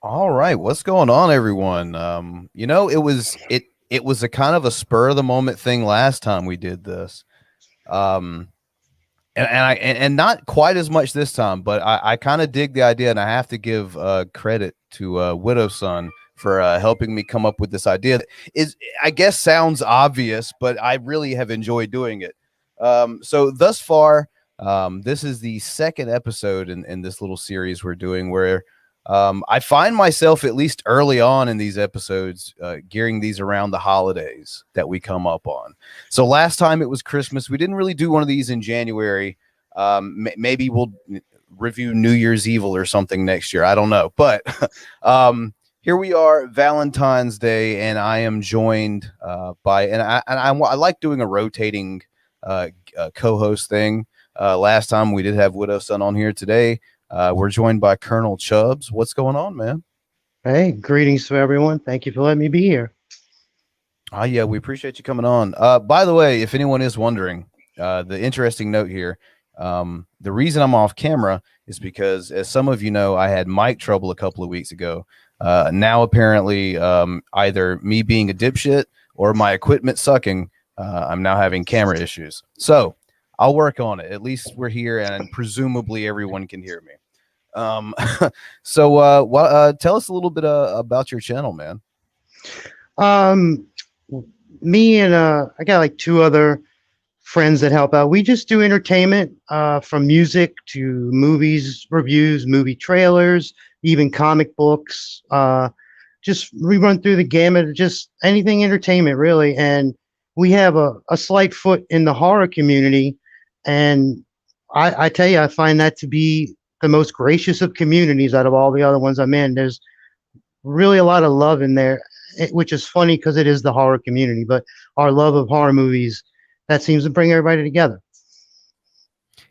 All right, what's going on, everyone? It was a kind of a spur of the moment thing last time we did this, um, and not quite as much this time. But I kind of dig the idea, and I have to give credit to Widow Son for helping me come up with this idea. That is, I guess, sounds obvious, but I really have enjoyed doing it. So thus far, this is the second episode in this little series we're doing where. I find myself, at least early on in these episodes, gearing these around the holidays that we come up on. So last time it was Christmas. We didn't really do one of these in January. Maybe we'll review New Year's Evil or something next year. I don't know. But here we are, Valentine's Day, and I am joined by, and I like doing a rotating co-host thing. Last time we did have Widow Son on here. Today. We're joined by Colonel Chubbs. What's going on, man? Hey, greetings to everyone. Thank you for letting me be here. Yeah, we appreciate you coming on. By the way, if anyone is wondering, the interesting note here, the reason I'm off camera is because, as some of you know, I had mic trouble a couple of weeks ago. Now, apparently, either me being a dipshit or my equipment sucking, I'm now having camera issues. So I'll work on it. At least we're here, and presumably everyone can hear me. So tell us a little bit about your channel, man. Me and I got like two other friends that help out. We just do entertainment, from music to movies reviews, movie trailers, even comic books. Just we run through the gamut of just anything entertainment, really. And we have a slight foot in the horror community. And I tell you, I find that to be the most gracious of communities out of all the other ones I'm in. There's really a lot of love in there, which is funny because it is the horror community. But our love of horror movies, that seems to bring everybody together.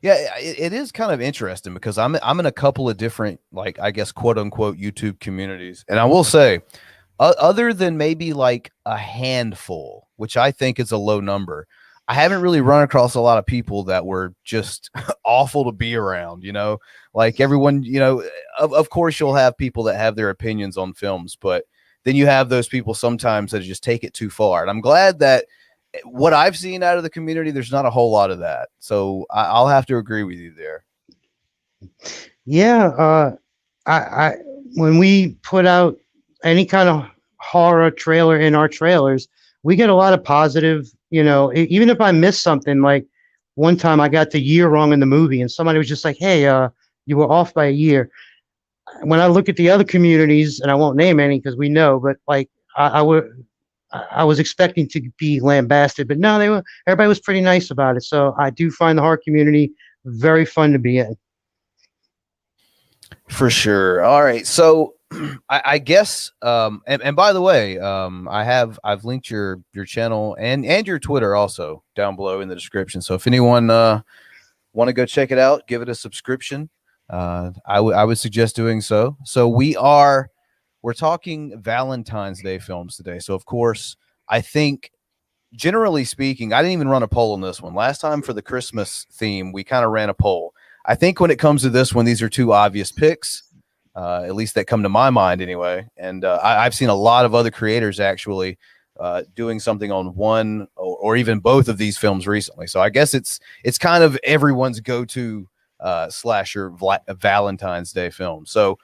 Yeah, it is kind of interesting because I'm in a couple of different, like, I guess, quote unquote, YouTube communities. And I will say, other than maybe like a handful, which I think is a low number, I haven't really run across a lot of people that were just awful to be around, like everyone, of course you'll have people that have their opinions on films, but then you have those people sometimes that just take it too far. And I'm glad that what I've seen out of the community, there's not a whole lot of that. So I'll have to agree with you there. Yeah. I when we put out any kind of horror trailer in our trailers, we get a lot of positive, even if I miss something. Like one time I got the year wrong in the movie and somebody was just like, hey, you were off by a year. When I look at the other communities, and I won't name any because we know, but like I was expecting to be lambasted, but no, everybody was pretty nice about it. So I do find the horror community very fun to be in. For sure. All right. So I guess, and by the way, I've linked your channel and your Twitter also down below in the description. So if anyone want to go check it out, give it a subscription. I would suggest doing so. So we're talking Valentine's Day films today. So of course, I think generally speaking, I didn't even run a poll on this one. Last time for the Christmas theme, we kind of ran a poll. I think when it comes to this one, these are two obvious picks. At least that come to my mind anyway. And I've seen a lot of other creators actually doing something on one or even both of these films recently. So I guess it's kind of everyone's go-to slasher Valentine's Day film. So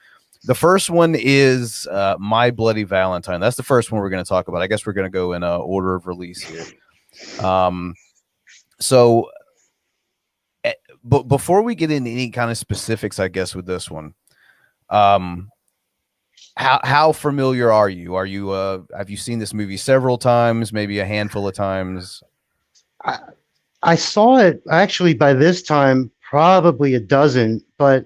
the first one is My Bloody Valentine. That's the first one we're going to talk about. I guess we're going to go in order of release here. But before we get into any kind of specifics, I guess with this one, how familiar are you? Have you seen this movie several times, maybe a handful of times? I saw it actually by this time, probably a dozen, but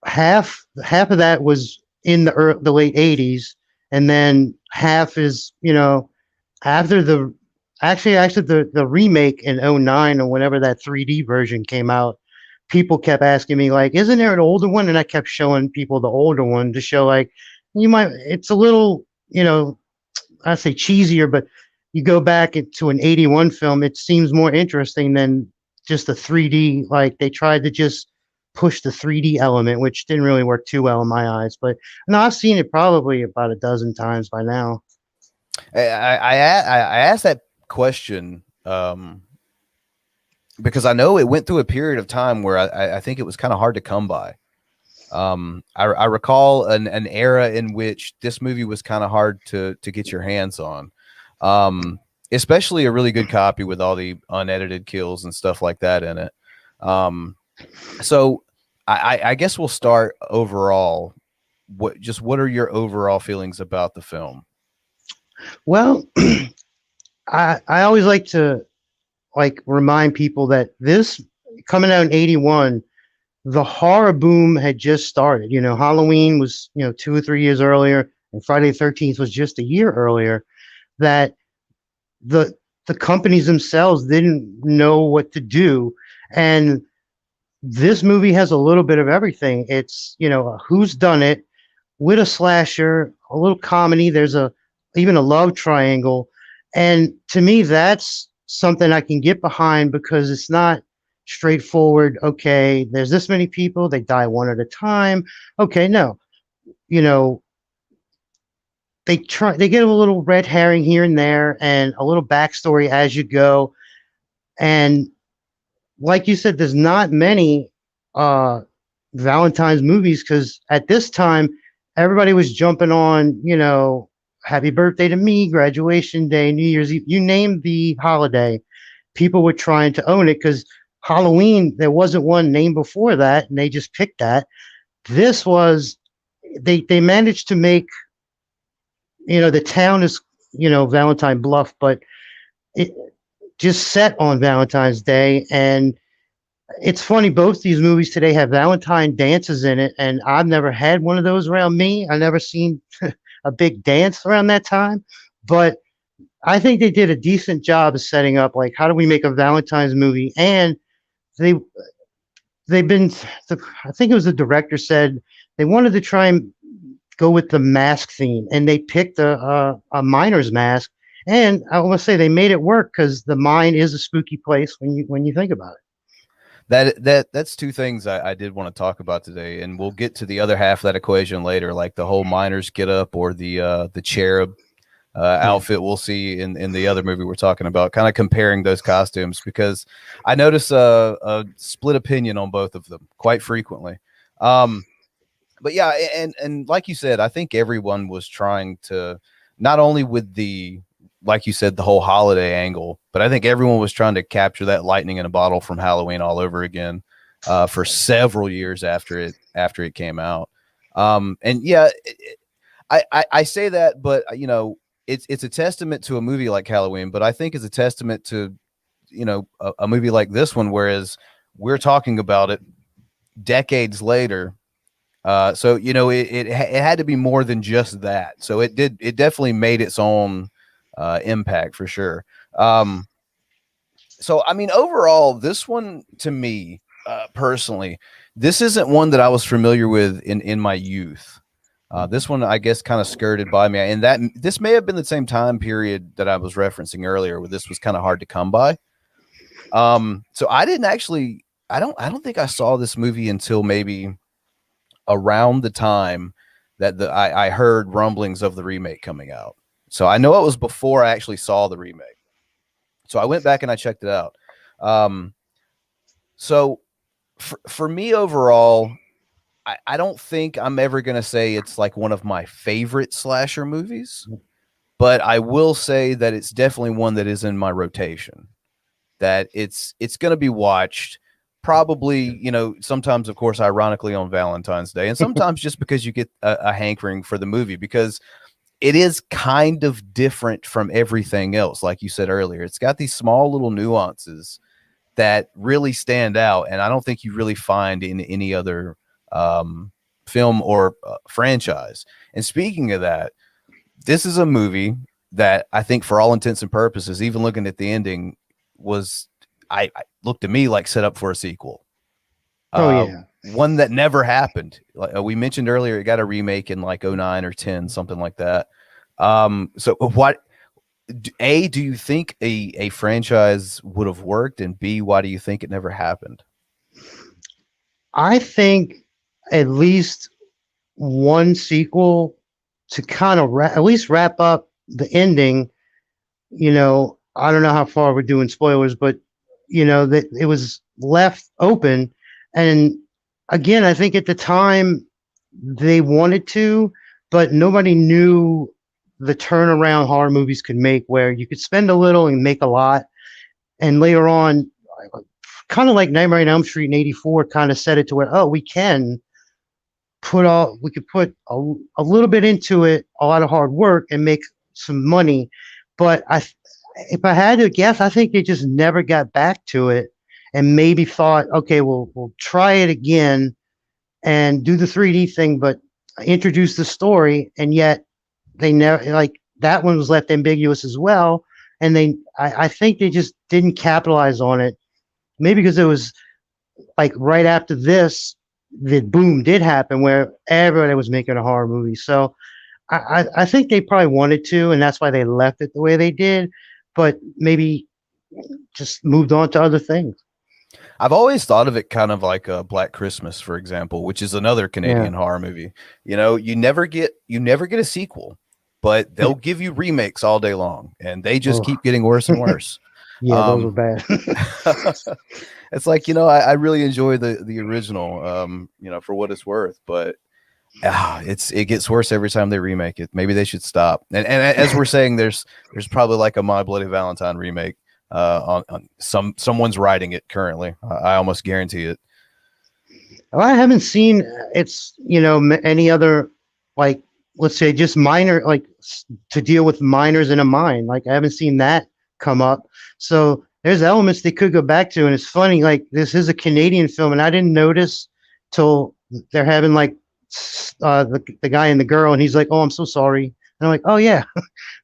half of that was in the late 80s, and then half is, after the remake in 09 or whenever that 3D version came out. people kept asking me like, "Isn't there an older one?" And I kept showing people the older one to show like you might. It's a little, I say cheesier, but you go back to an '81 film, it seems more interesting than just the 3D. Like they tried to just push the 3D element, which didn't really work too well in my eyes. But no, I've seen it probably about a dozen times by now. I asked that question because I know it went through a period of time where I think it was kind of hard to come by. I recall an era in which this movie was kind of hard to get your hands on, especially a really good copy with all the unedited kills and stuff like that in it. So I guess we'll start overall. What are your overall feelings about the film? Well, I always like to remind people that this coming out in '81, the horror boom had just started. Halloween was 2 or 3 years earlier, and Friday the 13th was just a year earlier. That the companies themselves didn't know what to do, and this movie has a little bit of everything. It's a who's done it with a slasher, a little comedy. There's even a love triangle, and to me, that's something I can get behind because it's not straightforward. Okay, there's this many people, they die one at a time. Okay, no, you know, they get a little red herring here and there and a little backstory as you go. And like you said, there's not many Valentine's movies because at this time everybody was jumping on, Happy Birthday to Me, Graduation Day, New Year's Eve, you name the holiday, people were trying to own it because Halloween, there wasn't one named before that, and they just picked that. This was, they managed to make, the town is, Valentine Bluff, but it just set on Valentine's Day. And it's funny, both these movies today have Valentine dances in it, and I've never had one of those around me. I never seen a big dance around that time, but I think they did a decent job of setting up like how do we make a Valentine's movie. And they they've been I think it was the director said they wanted to try and go with the mask theme, and they picked a miner's mask. And I want to say they made it work because the mine is a spooky place when you think about it. That's two things I did want to talk about today, and we'll get to the other half of that equation later, like the whole miners get up or the cherub outfit we'll see in the other movie we're talking about, kind of comparing those costumes, because I notice a split opinion on both of them quite frequently. But yeah, and like you said, I think everyone was trying to, not only with the, like you said, the whole holiday angle, but I think everyone was trying to capture that lightning in a bottle from Halloween all over again for several years after it came out. And yeah, I say that, but it's a testament to a movie like Halloween, but I think it's a testament to, a movie like this one, whereas we're talking about it decades later. So, it had to be more than just that. So it definitely made its own impact for sure. So, I mean, overall, this one to me, personally, this isn't one that I was familiar with in my youth. This one, I guess, kind of skirted by me, and that this may have been the same time period that I was referencing earlier, where this was kind of hard to come by. So I didn't actually, I don't think I saw this movie until maybe around the time that I heard rumblings of the remake coming out. So I know it was before I actually saw the remake. So I went back and I checked it out. So for me overall, I don't think I'm ever going to say it's like one of my favorite slasher movies, but I will say that it's definitely one that is in my rotation, that it's going to be watched probably, sometimes, of course, ironically on Valentine's Day, and sometimes just because you get a hankering for the movie, because it is kind of different from everything else. Like you said earlier, it's got these small little nuances that really stand out, and I don't think you really find in any other film or franchise. And speaking of that, this is a movie that I think, for all intents and purposes, even looking at the ending, was I looked to me like set up for a sequel. Oh yeah. One that never happened. Like we mentioned earlier, it got a remake in like '09 or 10, something like that. So what? A, do you think a franchise would have worked, and B, why do you think it never happened? I think at least one sequel to kind of at least wrap up the ending. I don't know how far we're doing spoilers, but that it was left open. And again, I think at the time they wanted to, but nobody knew the turnaround horror movies could make, where you could spend a little and make a lot. And later on, kind of like Nightmare on Elm Street in '84, kind of set it to where, oh, we could put a little bit into it, a lot of hard work, and make some money. But if I had to guess, I think they just never got back to it, and maybe thought, okay, we'll try it again and do the 3D thing, but introduce the story. And yet they never, like, that one was left ambiguous as well. And I think they just didn't capitalize on it. Maybe because it was like right after this, the boom did happen where everybody was making a horror movie. So I think they probably wanted to, and that's why they left it the way they did, but maybe just moved on to other things. I've always thought of it kind of like a Black Christmas, for example, which is another Canadian horror movie. You never get a sequel, but they'll give you remakes all day long, and they just keep getting worse and worse. Yeah, those were bad. It's like, I really enjoy the original, for what it's worth, but it gets worse every time they remake it. Maybe they should stop. And as we're saying, there's probably like a My Bloody Valentine remake. On someone's writing it currently. I almost guarantee it. Well, I haven't seen any other, like, let's say just minor, like, to deal with minors in a mine. Like, I haven't seen that come up. So there's elements they could go back to. And it's funny, like, this is a Canadian film, and I didn't notice till they're having like the guy and the girl, and he's like, "Oh, I'm so sorry." And I'm like, "Oh yeah,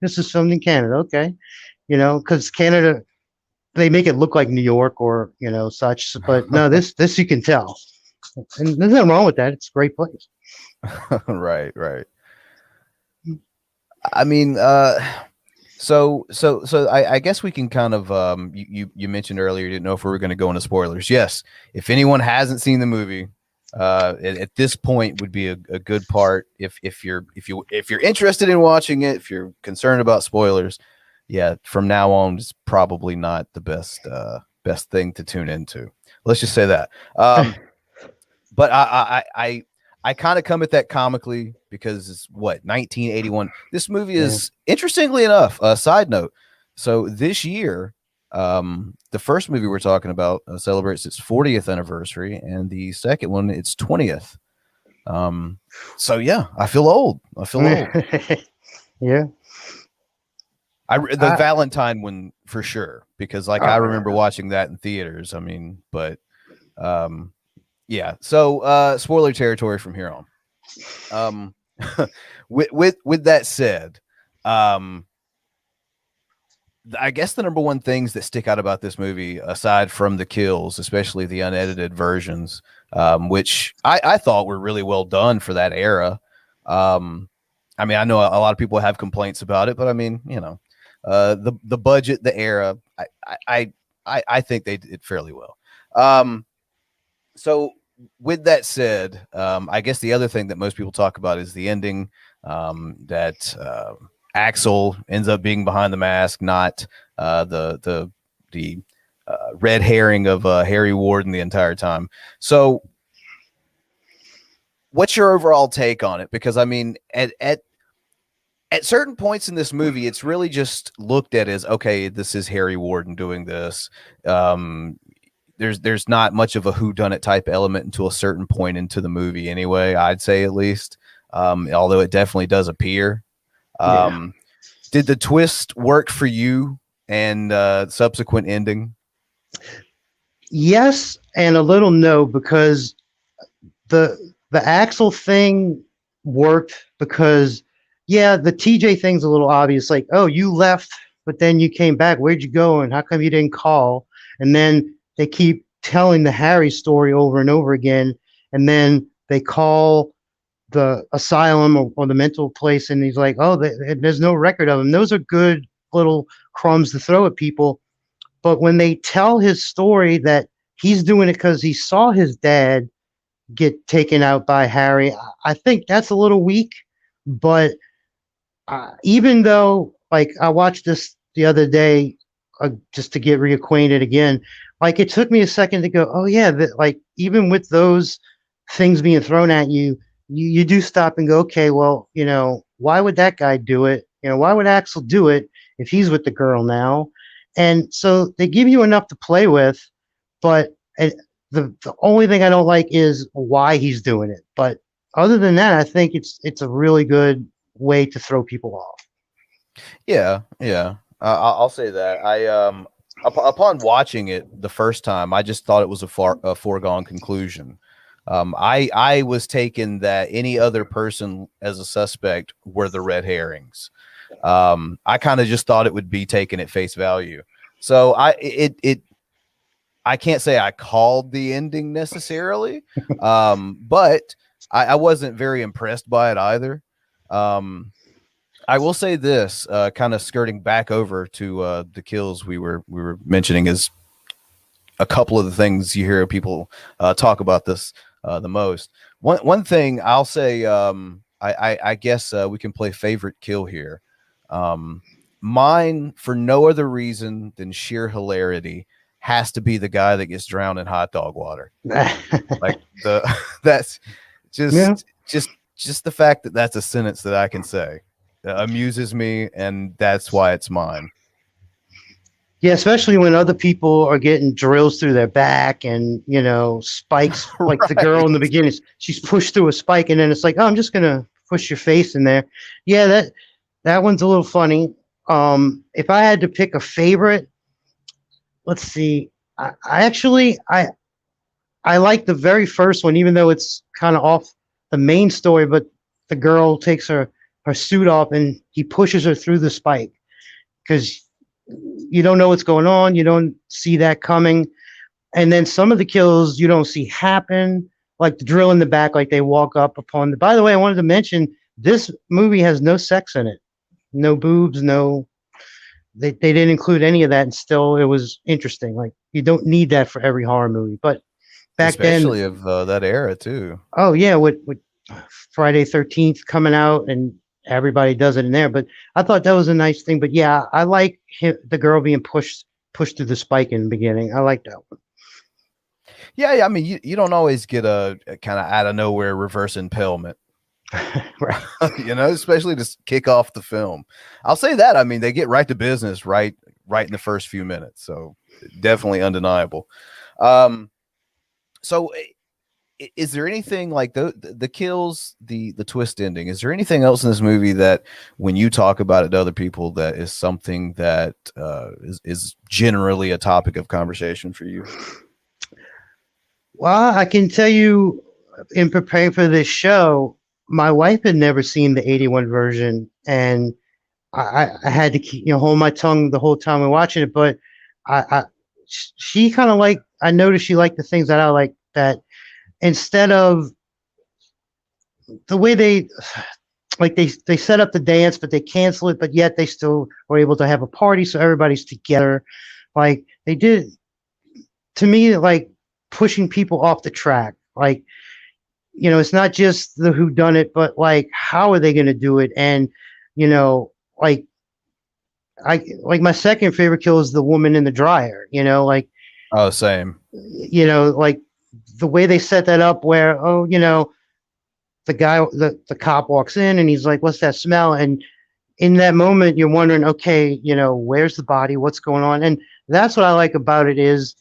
this is filmed in Canada." Okay. Because Canada, they make it look like New York or such, but no, this you can tell, and there's nothing wrong with that. It's a great place. Right. I mean, so I guess we can kind of you mentioned earlier you didn't know if we were going to go into spoilers. Yes, if anyone hasn't seen the movie, at this point would be a good part. If you're interested in watching it, if you're concerned about spoilers. Yeah, from now on, it's probably not the best thing to tune into. Let's just say that. But I kind of come at that comically because it's 1981. This movie is, interestingly enough, a side note. So this year, the first movie we're talking about celebrates its 40th anniversary, and the second one, its 20th. So yeah, I feel old. Yeah. The Valentine one for sure, because I remember watching that in theaters. I mean, but yeah. So spoiler territory from here on. With that said, I guess the number one things that stick out about this movie, aside from the kills, especially the unedited versions, which I thought were really well done for that era. I mean, I know a lot of people have complaints about it, but I mean, the budget, the era, I think they did fairly well. So with that said, I guess the other thing that most people talk about is the ending, that Axel ends up being behind the mask, not the red herring of Harry Warden the entire time. So what's your overall take on it? Because I mean, at certain points in this movie, it's really just looked at as, okay, this is Harry Warden doing this. There's not much of a whodunit type element until a certain point into the movie anyway, I'd say, at least. Although it definitely does appear. Did the twist work for you and subsequent ending? Yes, and a little no, because the Axel thing worked because, yeah, the TJ thing's a little obvious. Like, oh, you left, but then you came back. Where'd you go? And how come you didn't call? And then they keep telling the Harry story over and over again, and then they call the asylum or the mental place, and he's like, "Oh, there's no record of him." Those are good little crumbs to throw at people. But when they tell his story that he's doing it because he saw his dad get taken out by Harry, I think that's a little weak. But even though, like, I watched this the other day just to get reacquainted again, like, it took me a second to go, oh, yeah, like, even with those things being thrown at you, you do stop and go, okay, well, why would that guy do it? Why would Axel do it if he's with the girl now? And so they give you enough to play with, but the only thing I don't like is why he's doing it. But other than that, I think it's a really good way to throw people off. Yeah, yeah. I'll say that. Upon watching it the first time, I just thought it was a foregone conclusion. I was taken that any other person as a suspect were the red herrings. I kind of just thought it would be taken at face value. So I can't say I called the ending necessarily, but I wasn't very impressed by it either. I will say this, kind of skirting back over to the kills we were mentioning, is a couple of the things you hear people talk about this the most. One thing I'll say, I guess we can play favorite kill here. Mine, for no other reason than sheer hilarity, has to be the guy that gets drowned in hot dog water. Like that's just the fact that that's a sentence that I can say amuses me, and that's why it's mine. Yeah, especially when other people are getting drills through their back and, spikes. Like the girl in the beginning, she's pushed through a spike, and then it's like, oh, I'm just gonna push your face in there. Yeah, that one's a little funny. If I had to pick a favorite, let's see. I actually like the very first one, even though it's kind of off the main story. But the girl takes her suit off, and he pushes her through the spike because you don't know what's going on. You don't see that coming. And then some of the kills you don't see happen, like the drill in the back, like they walk up upon the. By the way, I wanted to mention this movie has no sex in it, no boobs, no. They didn't include any of that, and still it was interesting. Like, you don't need that for every horror movie, but back especially then, of that era too. Oh yeah, with Friday 13th coming out, and everybody does it in there. But I thought that was a nice thing. But yeah, I like the girl being pushed through the spike in the beginning. I like that one. Yeah, I mean, you don't always get a kind of out of nowhere reverse impalement. Right. Especially to kick off the film. I'll say that. I mean, they get right to business right in the first few minutes. So definitely undeniable. So is there anything like the kills, the twist ending? Is there anything else in this movie that when you talk about it to other people, that is something that is generally a topic of conversation for you? Well, I can tell you, in preparing for this show, my wife had never seen the 81 version, and I had to keep, hold my tongue the whole time we're watching it. But she kind of I noticed she liked the things that I like, that instead of the way they set up the dance, but they cancel it, but yet they still were able to have a party. So everybody's together. Like they did to me, like pushing people off the track. Like, it's not just the whodunit, but like, how are they going to do it? And, like my second favorite kill is the woman in the dryer, like, oh, same, like the way they set that up where, the guy, the cop walks in and he's like, what's that smell? And in that moment, you're wondering, okay, where's the body? What's going on? And that's what I like about it is,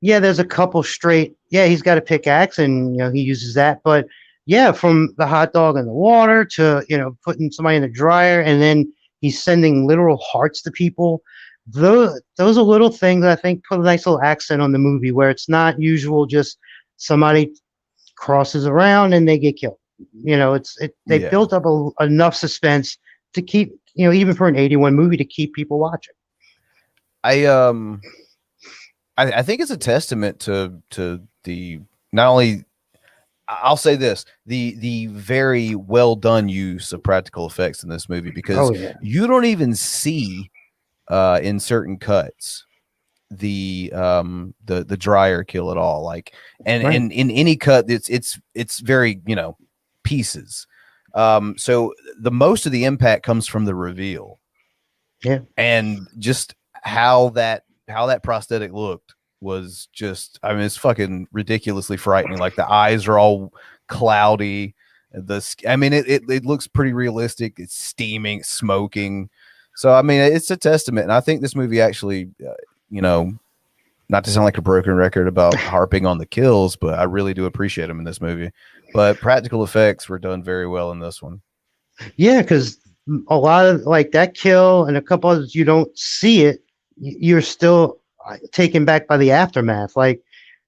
yeah, there's a couple straight. Yeah, he's got a pickaxe and, he uses that. But yeah, from the hot dog in the water to, putting somebody in the dryer, and then he's sending literal hearts to people. Those are little things I think put a nice little accent on the movie, where it's not usual just somebody crosses around and they get killed. They built up enough suspense to keep, even for an 81 movie, to keep people watching. I think it's a testament to the not only I'll say this the very well done use of practical effects in this movie because Oh yeah, you don't even see in certain cuts the dryer kill at all, like right. and in any cut it's very pieces, so the most of the impact comes from the reveal Yeah, and just how that prosthetic looked was just, I mean, it's fucking ridiculously frightening. Like the eyes are all cloudy. I mean, it looks pretty realistic. It's steaming, smoking. So, I mean, it's a testament. And I think this movie actually, you know, not to sound like a broken record about harping on the kills, but I really do appreciate them in this movie. But practical effects were done very well in this one. yeah, because a lot of like that kill and a couple others, you don't see it. You're still taken back by the aftermath. Like,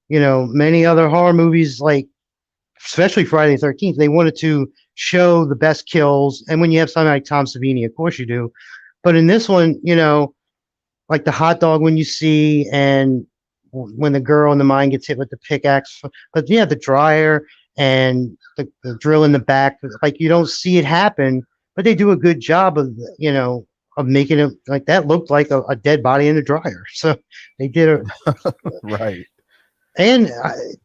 many other horror movies, like especially Friday the 13th, they wanted to show the best kills. And when you have something like Tom Savini, of course you do. But in this one, like the hot dog when you see, and when the girl in the mine gets hit with the pickaxe. But yeah, the dryer and the drill in the back, like you don't see it happen, but they do a good job of making it like that looked like a dead body in the dryer. So they did it. Right. And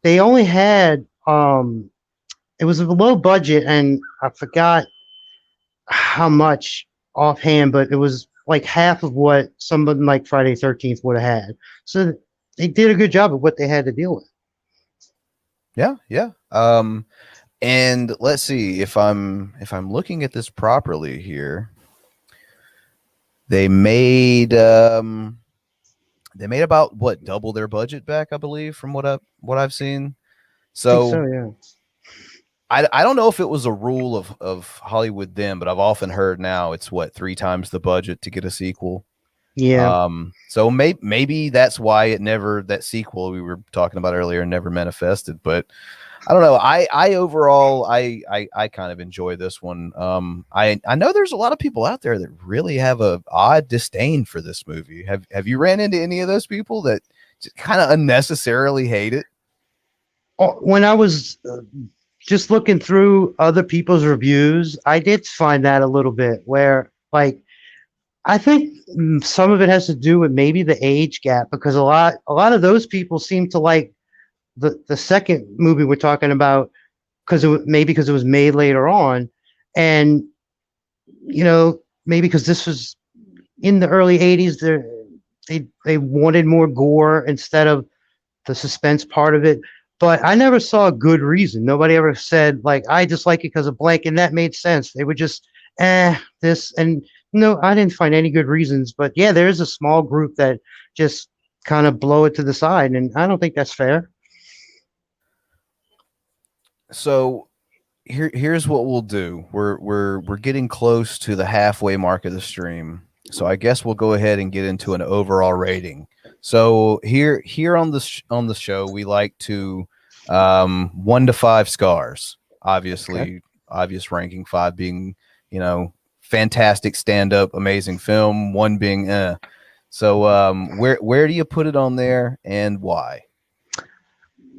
they only had, it was a low budget, and I forgot how much offhand, but it was like half of what somebody like Friday 13th would have had. So they did a good job of what they had to deal with. Yeah, yeah. And let's see if I'm looking at this properly here. They made about what, double their budget back, I believe, from what I've seen. I think so, So yeah. I don't know if it was a rule of Hollywood then, but I've often heard now it's what, three times the budget to get a sequel. Yeah. So maybe that's why that sequel we were talking about earlier never manifested. But I don't know. I overall I kind of enjoy this one. I know there's a lot of people out there that really have a odd disdain for this movie. Have you ran into any of those people that just kind of unnecessarily hate it? When I was just looking through other people's reviews, I did find that a little bit where, like, I think some of it has to do with maybe the age gap, because a lot of those people seem to like the second movie we're talking about, because maybe because it was made later on, and maybe because this was in the early 80s, they wanted more gore instead of the suspense part of it. But I never saw a good reason. Nobody ever said, like, I just like it because of blank, and that made sense. They would just this, and no, I didn't find any good reasons. But yeah, there is a small group that just kind of blow it to the side, and I don't think that's fair. So here's what we'll do. We're getting close to the halfway mark of the stream. So I guess we'll go ahead and get into an overall rating. So here on the show, we like to 1 to 5 scars. Obviously, Okay. obvious ranking, 5 being, fantastic stand-up, amazing film, 1 being So where do you put it on there and why?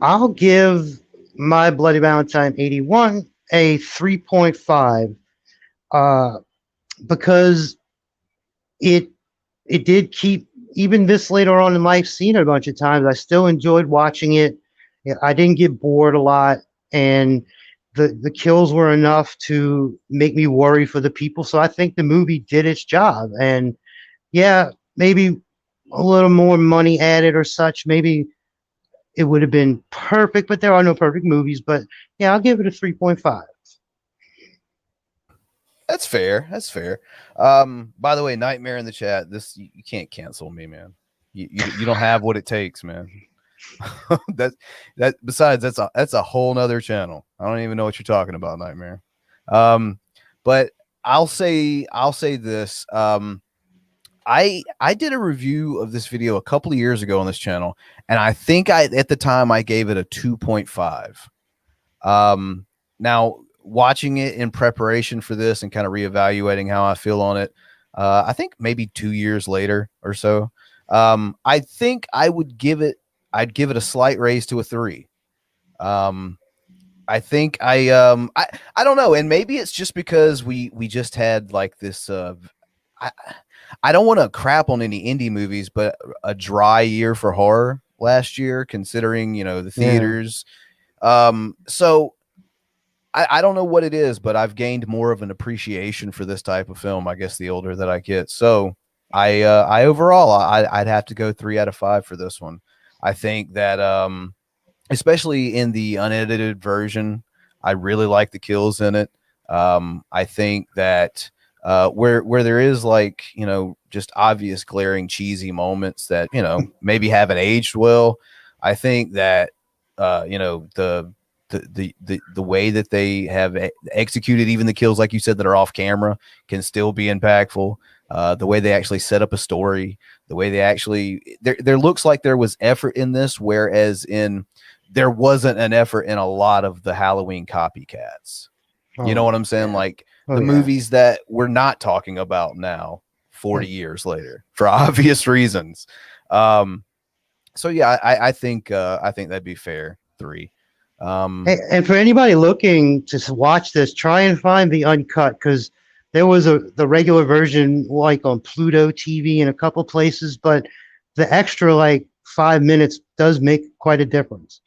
I'll give my Bloody Valentine 81 a 3.5, uh, because it it did keep, even this later on in life, seen it a bunch of times. I still enjoyed watching it. Yeah, I didn't get bored a lot, and the kills were enough to make me worry for the people. So I think the movie did its job. And yeah, maybe a little more money added or such, maybe it would have been perfect. But there are no perfect movies. But yeah, I'll give it a 3.5. That's fair. That's fair. By the way, Nightmare in the chat. This you can't cancel me, man. You don't have what it takes, man. that that besides that's a whole nother channel. I don't even know what you're talking about, Nightmare. But I'll say this. I did a review of this video a couple of years ago on this channel, and I think at the time I gave it a 2.5. Now watching it in preparation for this and kind of reevaluating how I feel on it, I think maybe 2 years later or so, I think I'd give it a slight raise to a 3. Um, I think I don't know, and maybe it's just because we just had like this. I I don't want to crap on any indie movies, but a dry year for horror last year, considering the Yeah. theaters. So I don't know what it is, but I've gained more of an appreciation for this type of film, I guess, the older that I get. So I overall I'd have to go 3 out of 5 for this one. I think that especially in the unedited version, I really like the kills in it. I think that where there is like just obvious glaring cheesy moments that maybe haven't aged well, I think that the way that they have executed even the kills, like you said, that are off camera can still be impactful. The way they actually set up a story, the way they actually there looks like there was effort in this, whereas in there wasn't an effort in a lot of the Halloween copycats. You know Oh, what I'm saying? yeah. Like Oh, the yeah. movies that we're not talking about now, 40 years later, for obvious reasons. Um, so yeah, I think that'd be fair. 3. And for anybody looking to watch this, try and find the uncut because there was the regular version like on Pluto TV in a couple places, but the extra like 5 minutes does make quite a difference.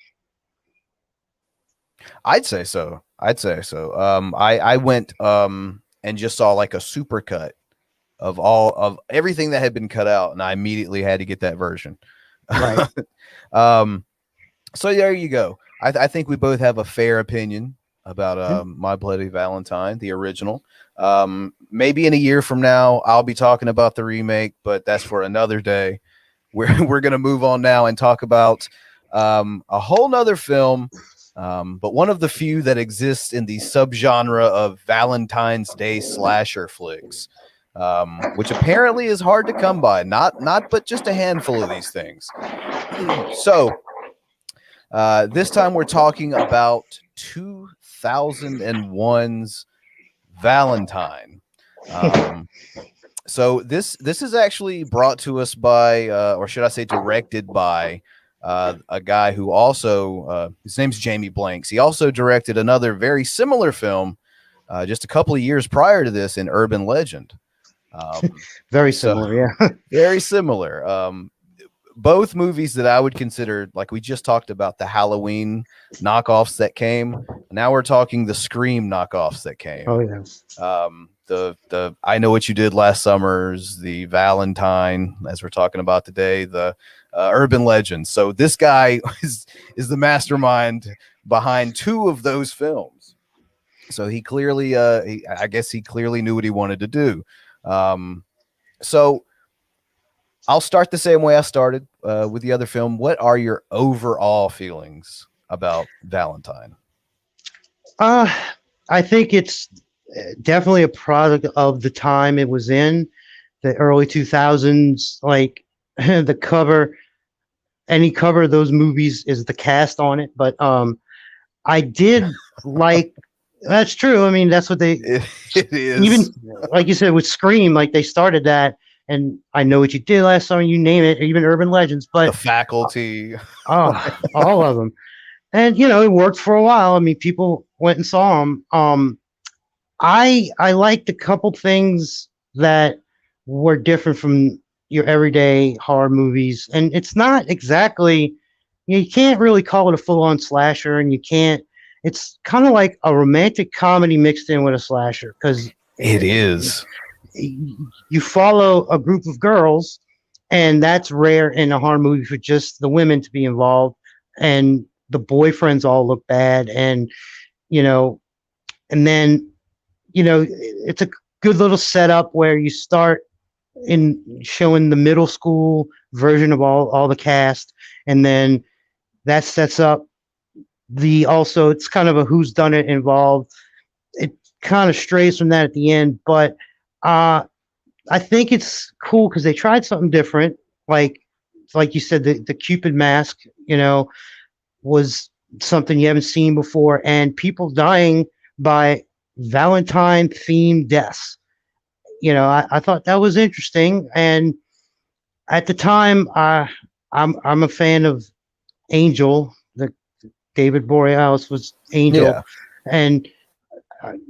I'd say so. I'd say so. I went and just saw like a super cut of all of everything that had been cut out, and I immediately had to get that version. Right. um, so there you go. I think we both have a fair opinion about Yeah. My Bloody Valentine, the original. Maybe in a year from now, I'll be talking about the remake, but that's for another day. We're gonna move on now and talk about a whole nother film, but one of the few that exists in the subgenre of Valentine's Day slasher flicks, which apparently is hard to come by. Not but just a handful of these things. So this time we're talking about 2001's Valentine. So this is actually brought to us by, or should I say, directed by a guy who also his name's Jamie Blanks. He also directed another very similar film just a couple of years prior to this in Urban Legend. Very So similar, yeah. very similar. Both movies that I would consider, like we just talked about, the Halloween knockoffs that came. Now we're talking the Scream knockoffs that came. Oh, yes. The I Know What You Did Last Summer's, the Valentine, as we're talking about today, the Urban Legends. So this guy is the mastermind behind 2 of those films. So he clearly, I guess he clearly knew what he wanted to do. So I'll start the same way I started with the other film. What are your overall feelings about Valentine? Uh, I think it's definitely a product of the time it was in, the early 2000s. Like the cover, any cover of those movies is the cast on it. But I did like. That's true. I mean, that's what they It is. even like you said with Scream. Like they started that, and I Know What You Did Last Summer. You name it, even Urban Legends. The But Faculty. all of them. And it worked for a while. I mean, people went and saw them. I liked a couple things that were different from your everyday horror movies, and it's not exactly you can't really call it a full-on slasher, and you can't. It's kind of like a romantic comedy mixed in with a slasher because It is. you follow a group of girls, and that's rare in a horror movie for just the women to be involved, and the boyfriends all look bad, and you know, and then it's a good little setup where you start in showing the middle school version of all the cast, and then that sets up also it's kind of a who's done it involved. It kind of strays from that at the end, but I think it's cool because they tried something different. Like you said, the Cupid mask, was something you haven't seen before, and people dying by Valentine themed deaths. I thought that was interesting, and At the time, I'm a fan of Angel. The David Borealis was Angel, Yeah. and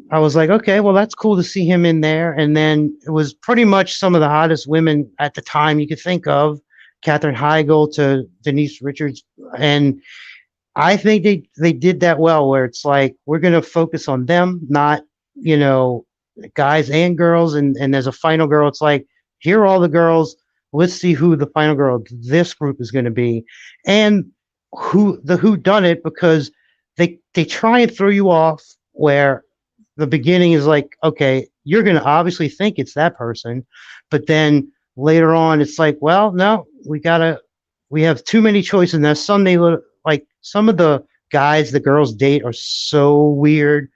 I was like, okay, well, that's cool to see him in there. And then it was pretty much some of the hottest women at the time you could think of, Katherine Heigl to Denise Richards, and I think they did that well. Where it's like we're going to focus on them, not you know guys and girls, and there's a final girl. It's like here are all the girls. Let's see who the final girl of this group is going to be, and who done it because they try and throw you off where the beginning is like, okay, you're going to obviously think it's that person, but then later on, it's like, well, no, we have too many choices. And there's some like some of the guys the girls date are so weird.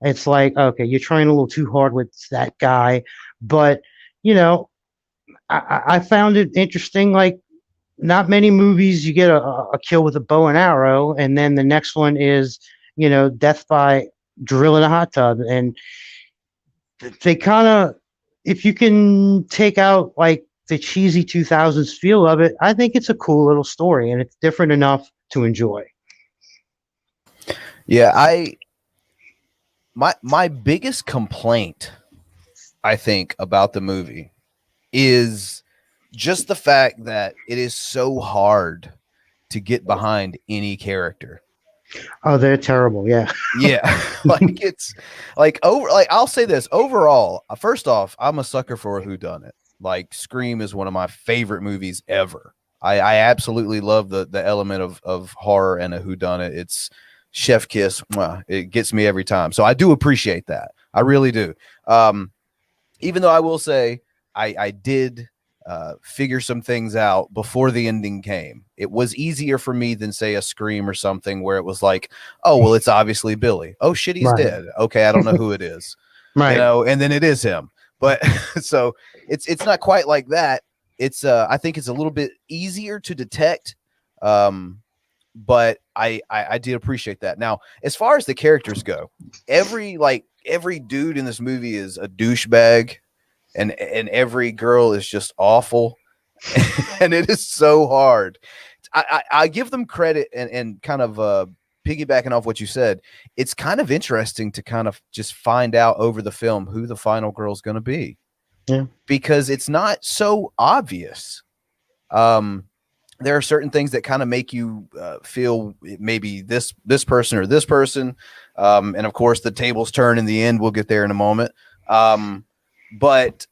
It's like, okay, you're trying a little too hard with that guy, but you know, I found it interesting. Like, not many movies you get a kill with a bow and arrow, and then the next one is, death by drill in a hot tub, and they kind of, if you can take out like the cheesy 2000s feel of it, I think it's a cool little story and it's different enough to enjoy. Yeah, my biggest complaint, I think, about the movie is just the fact that it is so hard to get behind any character. Oh, they're terrible. Yeah. Yeah. Like it's like I'll say this overall. First off, I'm a sucker for a whodunit. Like Scream is one of my favorite movies ever. I absolutely love the element of horror and a whodunit. It's chef kiss. It gets me every time. So I do appreciate that. I really do. Even though I will say I did figure some things out before the ending came. It was easier for me than, say, a Scream or something where it was like, oh, well, it's obviously Billy. Oh, shit, he's Right. dead. Okay, I don't know who it is. Right. And then it is him. But so it's not quite like that. It's I think it's a little bit easier to detect. But I did appreciate that. Now, as far as the characters go, every dude in this movie is a douchebag. And every girl is just awful. And it is so hard. I give them credit and kind of piggybacking off what you said, it's kind of interesting to kind of just find out over the film who the final girl is going to be. Yeah. Because it's not so obvious. There are certain things that kind of make you feel maybe this person or this person. And of course the tables turn in the end. We'll get there in a moment. But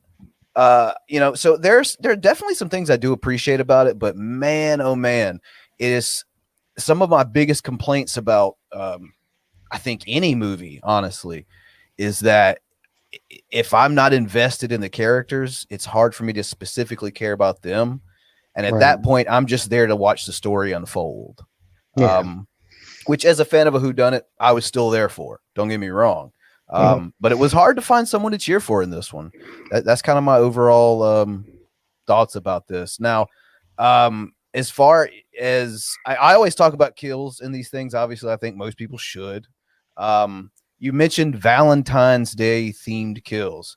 so there are definitely some things I do appreciate about it, but man, oh man, it is some of my biggest complaints about, I think any movie, honestly, is that if I'm not invested in the characters, it's hard for me to specifically care about them. And at that point, I'm just there to watch the story unfold. Yeah. Which as a fan of a whodunit, I was still there for, don't get me wrong. But it was hard to find someone to cheer for in this one. That's kind of my overall thoughts about this. Now, as far as I always talk about kills in these things, obviously, I think most people should. You mentioned Valentine's Day themed kills.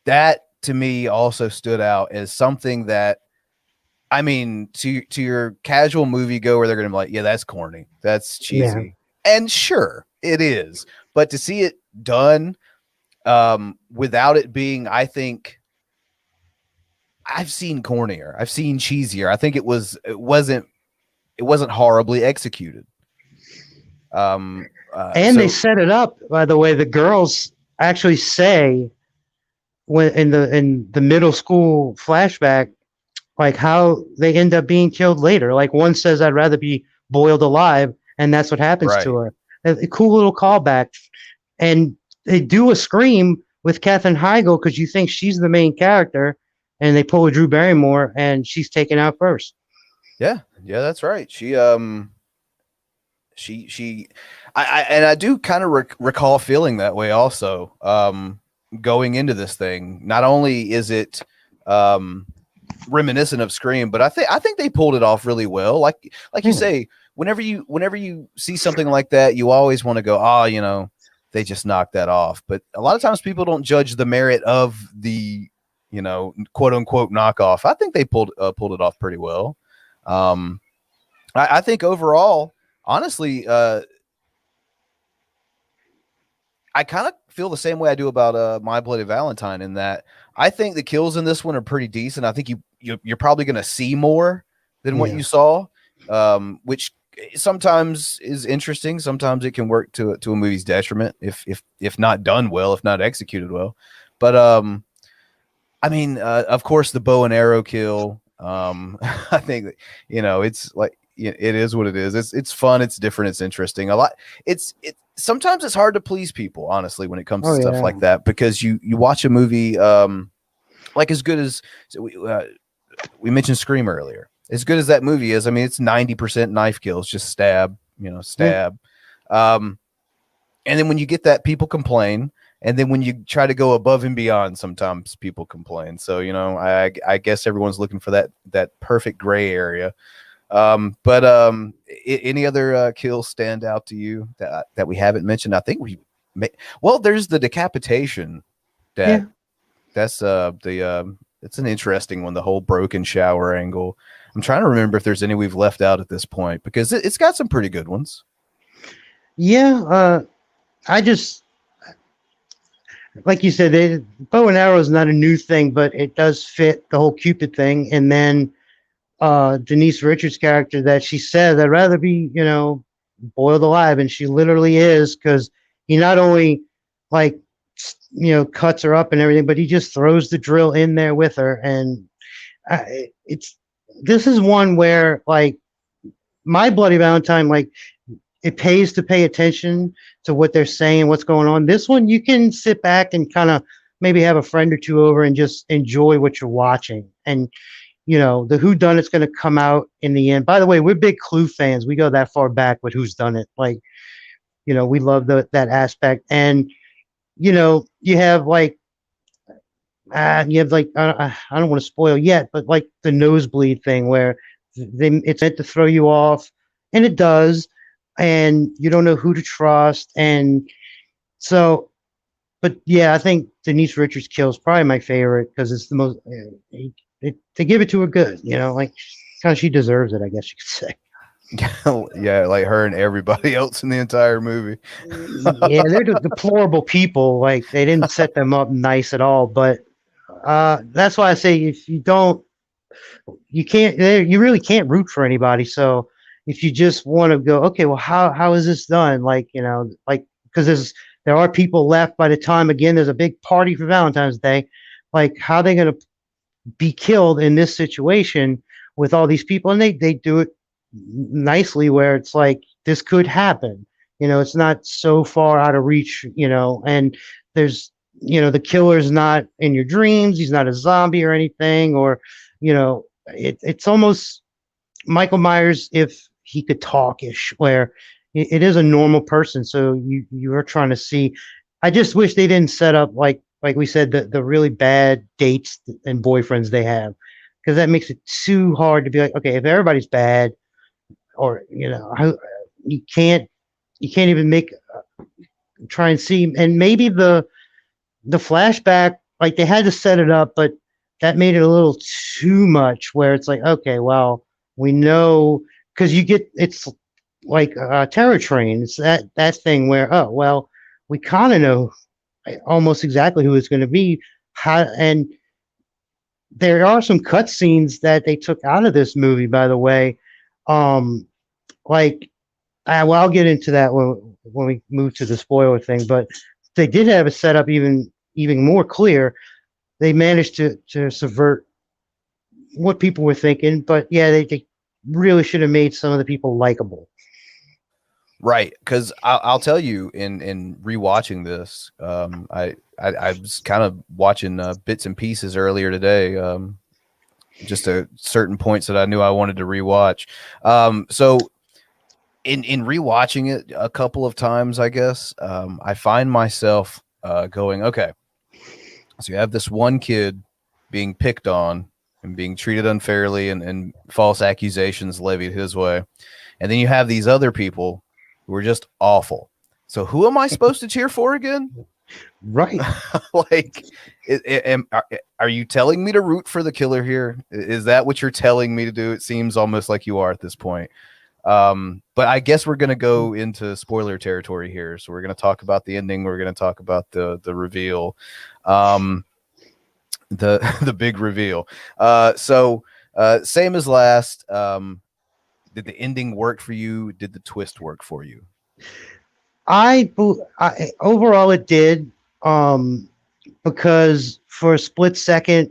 That to me also stood out as something that, I mean, to your casual moviegoer, they're going to be like, yeah, that's corny. That's cheesy. Yeah. And sure, it is. But to see it done without it being, I think I've seen cornier, I've seen cheesier. I think it wasn't horribly executed. And they set it up, by the way. The girls actually say when in the middle school flashback, like how they end up being killed later. Like one says, I'd rather be boiled alive, and that's what happens to her. A cool little callback. And they do a Scream with Katherine Heigl because you think she's the main character, and they pull a Drew Barrymore, and she's taken out first. Yeah, that's right. I do kind of recall feeling that way also. Going into this thing, not only is it reminiscent of Scream, but I think they pulled it off really well. Like you say, whenever you see something like that, you always want to go, they just knocked that off. But a lot of times people don't judge the merit of the you know, quote unquote knockoff. I think they pulled it off pretty well. I think overall, honestly, I kind of feel the same way I do about My Bloody Valentine, in that I think the kills in this one are pretty decent. I think you're probably going to see more than what you saw, which sometimes is interesting. Sometimes it can work to a movie's detriment if not done well, if not executed well. But I mean, of course, the bow and arrow kill. I think that, you know, it's like, it is what it is. It's fun. It's different. It's interesting. A lot. Sometimes it's hard to please people, honestly, when it comes to stuff like that, because you watch a movie like as good as we mentioned Scream earlier. As good as that movie is, I mean, it's 90% knife kills, just stab. And then when you get that, people complain. And then when you try to go above and beyond, sometimes people complain. So, you know, I guess everyone's looking for that perfect gray area. Any other kills stand out to you that we haven't mentioned? I think there's the decapitation. That's it's an interesting one. The whole broken shower angle. I'm trying to remember if there's any we've left out at this point, because it's got some pretty good ones. Yeah. I just, like you said, bow and arrow is not a new thing, but it does fit the whole Cupid thing. And then Denise Richards' character, that she said, I'd rather be, you know, boiled alive, and she literally is, because he not only, like, you know, cuts her up and everything, but he just throws the drill in there with her. And this is one where, like, My Bloody Valentine, like, it pays to pay attention to what they're saying, what's going on. This one, you can sit back and kind of maybe have a friend or two over and just enjoy what you're watching. And, you know, the whodunit's going to come out in the end. By the way, we're big Clue fans. We go that far back with Who's Done It. Like, you know, we love that aspect. And, you know, you have like, I don't want to spoil yet, but like the nosebleed thing where it's meant to throw you off, and it does, and you don't know who to trust. And so, but yeah, I think Denise Richards' kill is probably my favorite, because it's the most, they give it to her good, you know, like kind of she deserves it, I guess you could say. Yeah, like her and everybody else in the entire movie. Yeah, they're deplorable people. Like, they didn't set them up nice at all. But that's why I say, if you don't, you really can't root for anybody. So if you just want to go, okay, well, how is this done? Like, you know, like, because there are people left by the time, again, there's a big party for Valentine's Day. Like, how are they going to be killed in this situation with all these people? And they do it nicely, where it's like, this could happen, you know, it's not so far out of reach, you know, and there's, you know, the killer's not in your dreams, he's not a zombie or anything, or, you know, it's almost Michael Myers if he could talk-ish, where it is a normal person. So you are trying to see. I just wish they didn't set up, like we said, the really bad dates and boyfriends they have, because that makes it too hard to be like, okay, if everybody's bad, or, you know, you can't even try and see. And maybe the flashback, like, they had to set it up, but that made it a little too much, where it's like, okay, well, we know, because it's like Terror Train. It's that thing where, oh, well, we kind of know almost exactly who it's going to be. And there are some cutscenes that they took out of this movie, by the way. Like, well, I'll get into that when we move to the spoiler thing. But they did have it set up even more clear. They managed to subvert what people were thinking. But yeah, they really should have made some of the people likable. Right, because I'll tell you, in rewatching this, I was kind of watching bits and pieces earlier today, just certain points that I knew I wanted to rewatch. So in rewatching it a couple of times, I guess, I find myself going, okay, so you have this one kid being picked on and being treated unfairly, and false accusations levied his way, and then you have these other people who are just awful. So who am I supposed to cheer for again? Right. Like, are you telling me to root for the killer here? Is that what you're telling me to do? It seems almost like you are at this point. But I guess we're going to go into spoiler territory here. So we're going to talk about the ending. We're going to talk about the reveal, the big reveal. Same as last. Did the ending work for you? Did the twist work for you? I overall it did, um, because for a split second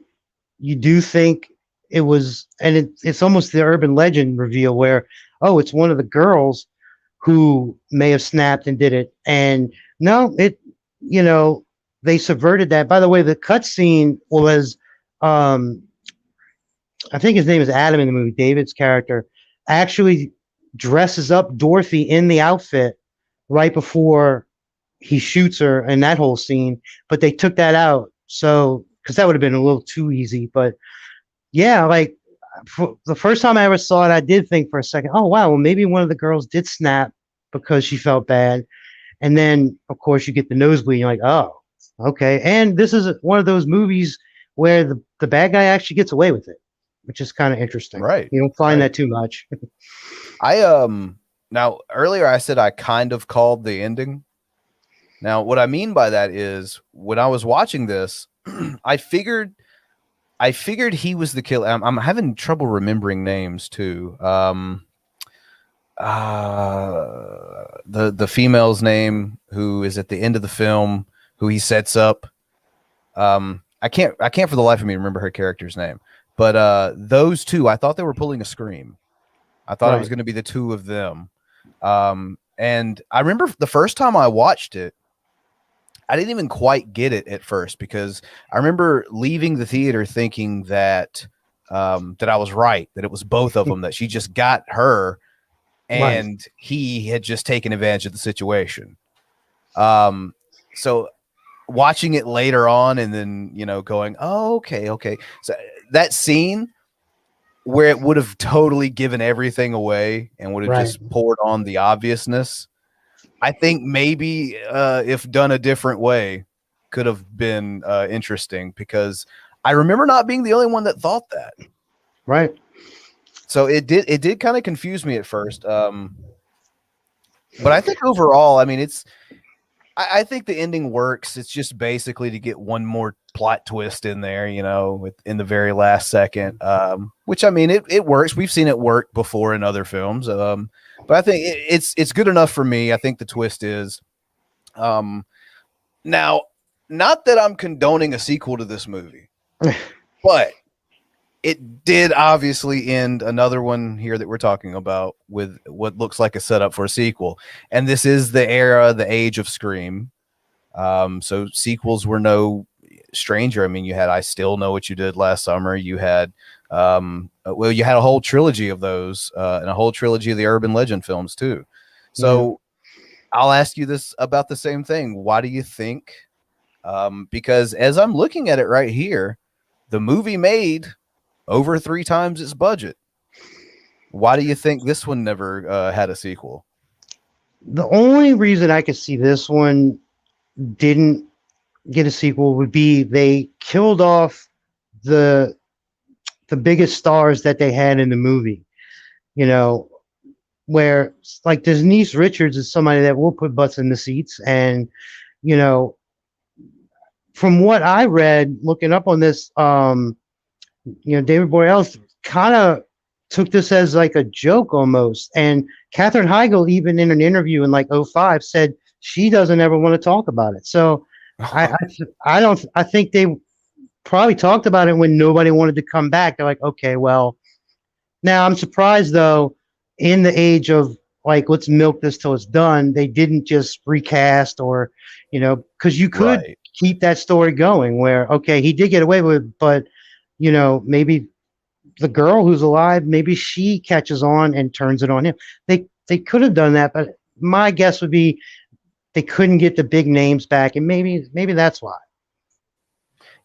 you do think it was, and it's almost the urban legend reveal where, oh, it's one of the girls who may have snapped and did it, and no, it, you know, they subverted that. By the way, the cutscene was, um, I think his name is Adam in the movie. David's character actually dresses up Dorothy in the outfit right before he shoots her in that whole scene, but they took that out. So, because that would have been a little too easy. But yeah, like the first time I ever saw it, I did think for a second, oh, wow, well, maybe one of the girls did snap because she felt bad. And then, of course, you get the nosebleed. You're like, oh, okay. And this is one of those movies where the bad guy actually gets away with it, which is kind of interesting. Right. You don't find that too much. Now earlier I said I kind of called the ending. Now what I mean by that is when I was watching this, I figured he was the killer. I'm having trouble remembering names too. The female's name who is at the end of the film, who he sets up. I can't for the life of me remember her character's name. But those two, I thought they were pulling a Scream. I thought it was going to be the two of them. And I remember the first time I watched it, I didn't even quite get it at first because I remember leaving the theater thinking that that I was right, that it was both of them, that she just got her and he had just taken advantage of the situation. So watching it later on and then, you know, going, oh, okay. So that scene where it would have totally given everything away and would have just poured on the obviousness, I think maybe if done a different way could have been interesting, because I remember not being the only one that thought that. Right. So it did kind of confuse me at first. But I think overall, I mean, I think the ending works. It's just basically to get one more plot twist in there, you know, in the very last second, which, I mean, it works. We've seen it work before in other films. But I think it's good enough for me. I think the twist is, now, not that I'm condoning a sequel to this movie, but it did obviously end another one here that we're talking about with what looks like a setup for a sequel. And this is the era, the age of Scream. So sequels were no stranger. I mean, you had I Still Know What You Did Last Summer. You had, you had a whole trilogy of those and a whole trilogy of the urban legend films too. So I'll ask you this about the same thing. Why do you think, because as I'm looking at it right here, the movie made over 3 times its budget. Why do you think this one never had a sequel? The only reason I could see this one didn't get a sequel would be they killed off the biggest stars that they had in the movie. You know, where like Denise Richards is somebody that will put butts in the seats, and you know, from what I read looking up on this, you know, David Boreanaz kind of took this as like a joke almost. And Katherine Heigl, even in an interview in like 2005, said she doesn't ever want to talk about it. So I think they probably talked about it when nobody wanted to come back. They're like, okay, well, now I'm surprised though, in the age of like, let's milk this till it's done, they didn't just recast or, you know, because you could keep that story going where, okay, he did get away with it, but you know, maybe the girl who's alive, maybe she catches on and turns it on him. They could have done that, but my guess would be they couldn't get the big names back, and maybe that's why.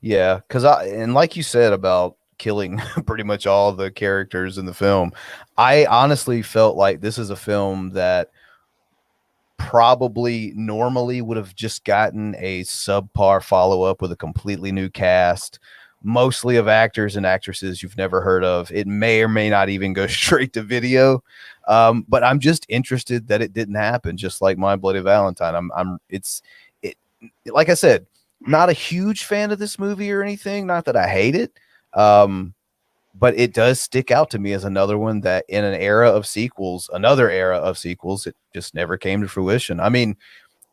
Yeah, because and like you said about killing pretty much all the characters in the film, I honestly felt like this is a film that probably normally would have just gotten a subpar follow-up with a completely new cast, mostly of actors and actresses you've never heard of. It may or may not even go straight to video. But I'm just interested that it didn't happen, just like My Bloody Valentine. Like I said, not a huge fan of this movie or anything, not that I hate it. But it does stick out to me as another one that in another era of sequels, it just never came to fruition. I mean,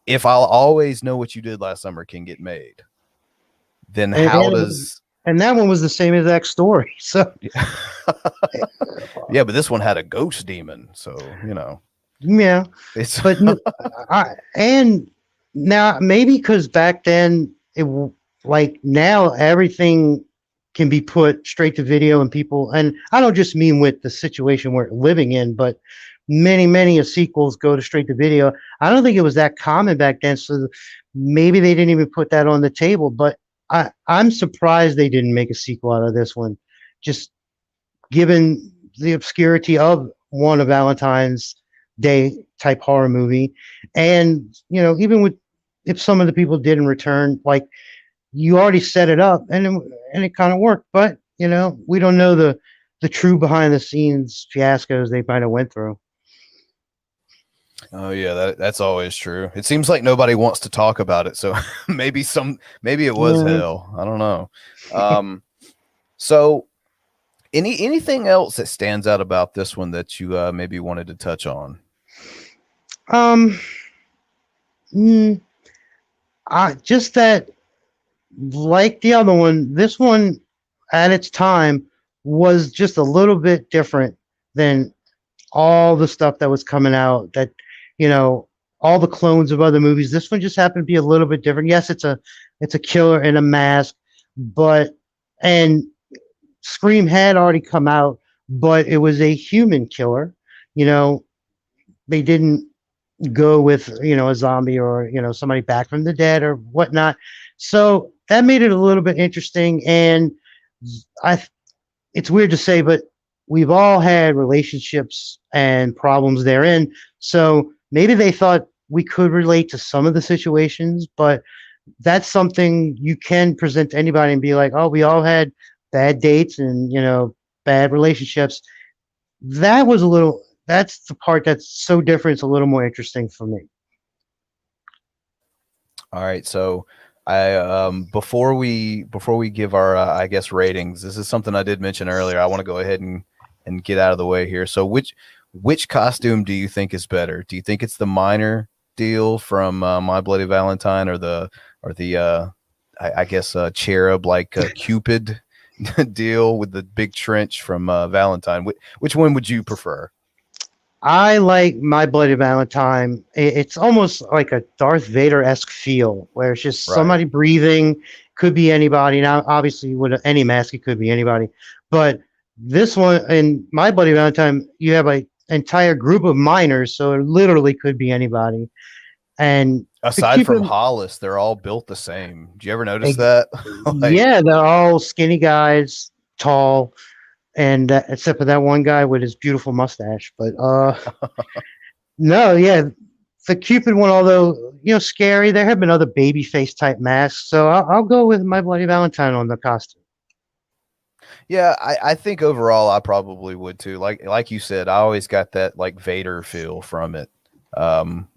if I'll Always Know What You Did Last Summer can get made, then how does... And that one was the same exact story. So yeah, but this one had a ghost demon. So, you know, yeah, but and now maybe because back then like now everything can be put straight to video and people, and I don't just mean with the situation we're living in, but many sequels go to straight to video. I don't think it was that common back then. So maybe they didn't even put that on the table, but I'm surprised they didn't make a sequel out of this one, just given the obscurity of one of Valentine's Day type horror movie. And, you know, even with, if some of the people didn't return, like you already set it up and it kind of worked, but you know, we don't know the true behind the scenes fiascos they might have went through. Oh yeah, that's always true. It seems like nobody wants to talk about it, so maybe it was hell. I don't know. So anything else that stands out about this one that you maybe wanted to touch on? Just that, like the other one, this one at its time was just a little bit different than all the stuff that was coming out, that, you know, all the clones of other movies. This one just happened to be a little bit different. Yes, it's a killer in a mask, and Scream had already come out, but it was a human killer. You know, they didn't go with, you know, a zombie or, you know, somebody back from the dead or whatnot. So that made it a little bit interesting. And it's weird to say, but we've all had relationships and problems therein. So maybe they thought we could relate to some of the situations, but that's something you can present to anybody and be like, oh, we all had bad dates and, you know, bad relationships. That's the part that's so different. It's a little more interesting for me. All right. So before we give our, I guess, ratings, this is something I did mention earlier. I want to go ahead and get out of the way here. So which costume do you think is better? Do you think it's the minor deal from My Bloody Valentine, or the I guess cherub like Cupid deal with the big trench from Valentine? Which one would you prefer? I like My Bloody Valentine. It's almost like a Darth Vader-esque feel, where it's just somebody breathing. Could be anybody. Now, obviously, with any mask, it could be anybody. But this one, in My Bloody Valentine, you have an entire group of miners, so it literally could be anybody. And aside from Hollis, they're all built the same. Do you ever notice that? Yeah, they're all skinny guys, tall. And except for that one guy with his beautiful mustache, but no, yeah, the Cupid one, although, you know, scary, there have been other baby face type masks, so I'll go with My Bloody Valentine on the costume. Yeah, I think overall I probably would too. Like you said, I always got that like Vader feel from it,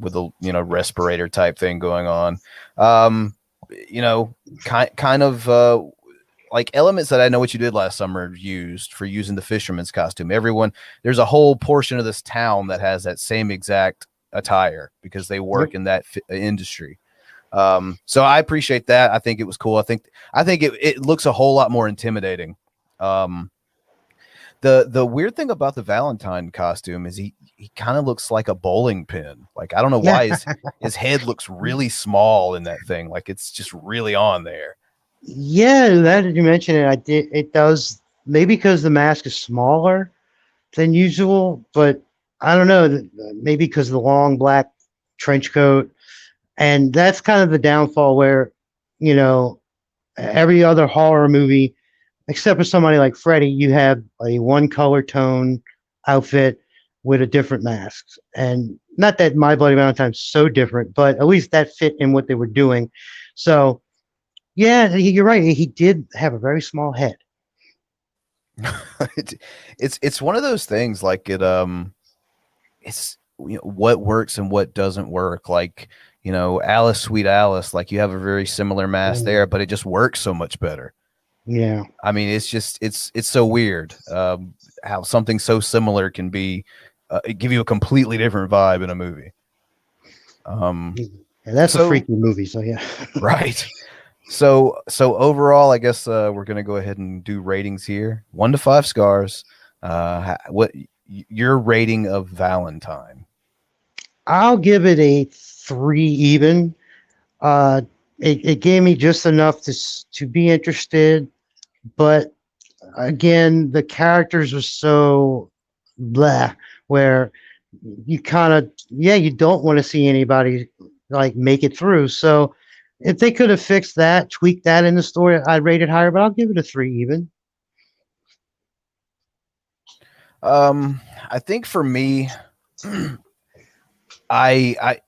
with the, you know, respirator type thing going on. You know, kind of like elements that I Know What You Did Last Summer used for using the fisherman's costume. There's a whole portion of this town that has that same exact attire because they work in that industry. So I appreciate that. I think it was cool. I think it looks a whole lot more intimidating. The weird thing about the Valentine costume is he kind of looks like a bowling pin. Like, I don't know why his head looks really small in that thing. Like, it's just really on there. Yeah, that you mentioned it. It does, maybe because the mask is smaller than usual, but I don't know. Maybe because of the long black trench coat, and that's kind of the downfall where, you know, every other horror movie, except for somebody like Freddy, you have a one color tone outfit with a different mask, and not that My Bloody Valentine's so different, but at least that fit in what they were doing. So yeah, you're right. He did have a very small head. it, it's one of those things like it's what works and what doesn't work. Like, Alice, Sweet Alice, like you have a very similar mask Mm, there, but it just works so much better. yeah. I mean, it's just it's so weird how something so similar can be give you a completely different vibe in a movie. Um, Yeah, that's a so freaky movie. So yeah. right. So overall, I guess we're gonna go ahead and do ratings here. 1 to 5 scars. What your rating of Valentine? I'll give it a 3 even. Uh, it gave me just enough to be interested, but again, the characters were so blah, where you kind of, yeah, you don't want to see anybody like make it through. So if they could have fixed that, tweaked that in the story, I'd rate it higher, but I'll give it a 3 even. I think for me, I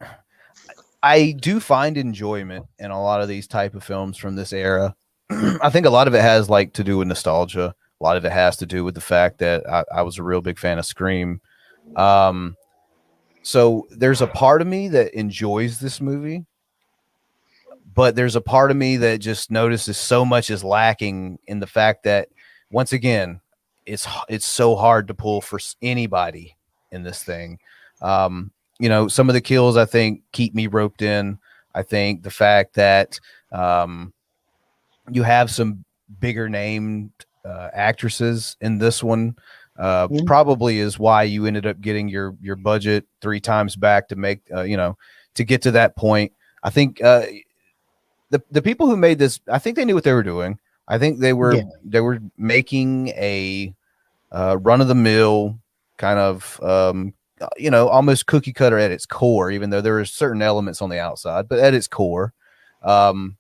I do find enjoyment in a lot of these type of films from this era. I think a lot of it has like to do with nostalgia. A lot of it has to do with the fact that I was a real big fan of Scream. Um, so there's a part of me that enjoys this movie, but there's a part of me that just notices so much is lacking in the fact that once again, it's so hard to pull for anybody in this thing. Some of the kills I think keep me roped in. I think the fact that you have some bigger named actresses in this one Yeah. probably is why you ended up getting your budget 3 times back to make to get to that point. I think the people who made this, I think they knew what they were doing. I think Yeah. they were making a run of the mill kind of almost cookie cutter at its core, even though there are certain elements on the outside, but at its core, um,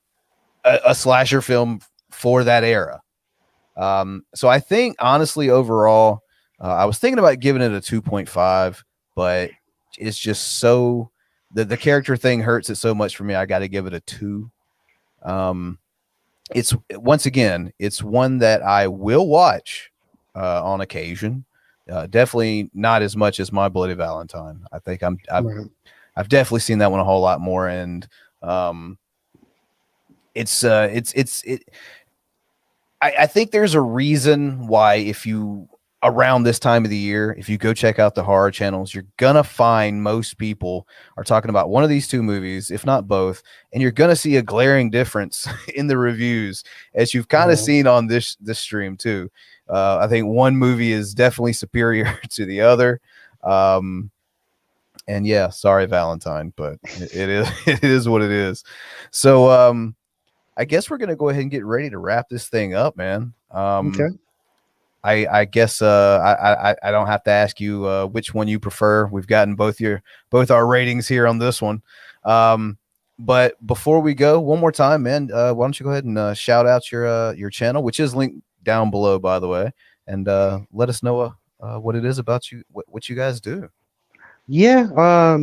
a slasher film for that era. So I think honestly, overall, I was thinking about giving it a 2.5, but it's just so the character thing hurts it so much for me. I got to give it a 2. Um, it's once again, it's one that I will watch on occasion. Definitely not as much as My Bloody Valentine. I think Right. I've definitely seen that one a whole lot more, and um, it's I think there's a reason why if you around this time of the year, if you go check out the horror channels, you're gonna find most people are talking about one of these two movies, if not both, and you're gonna see a glaring difference in the reviews, as you've kind of Right. seen on this stream too. I think one movie is definitely superior to the other. Um, and yeah, sorry, Valentine, but it is it is what it is. So I guess we're gonna go ahead and get ready to wrap this thing up, man. Okay. I guess I don't have to ask you which one you prefer. We've gotten both our ratings here on this one. But before we go, one more time, man, why don't you go ahead and shout out your channel, which is linked down below, by the way, and let us know what it is about you, what you guys do. Yeah.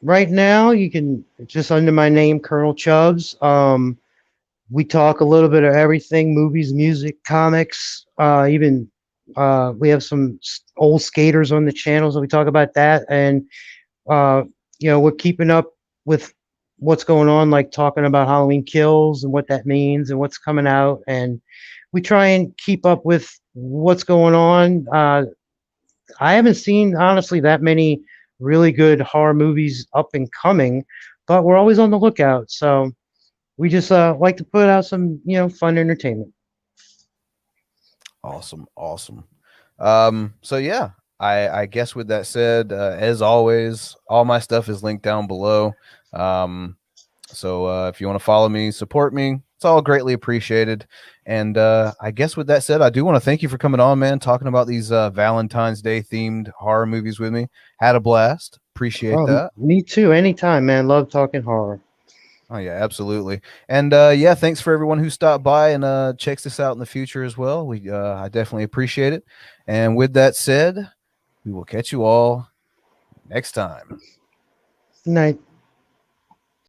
Right now you can just under my name, Colonel Chubbs. We talk a little bit of everything: movies, music, comics, even we have some old skaters on the channel, so we talk about that. And uh, we're keeping up with what's going on, like talking about Halloween Kills and what that means and what's coming out. And we try and keep up with what's going on. I haven't seen honestly that many really good horror movies up and coming, but we're always on the lookout. So we just like to put out some fun entertainment. Awesome, awesome. So yeah, I guess with that said, as always, all my stuff is linked down below. So if you want to follow me, support me, it's all greatly appreciated. And I guess with that said, I do want to thank you for coming on, man, talking about these Valentine's Day themed horror movies with me. Had a blast. Appreciate that. Me too. Anytime, man. Love talking horror. Oh yeah, absolutely. And yeah, thanks for everyone who stopped by and checks this out in the future as well. I definitely appreciate it. And with that said, we will catch you all next time. Good night.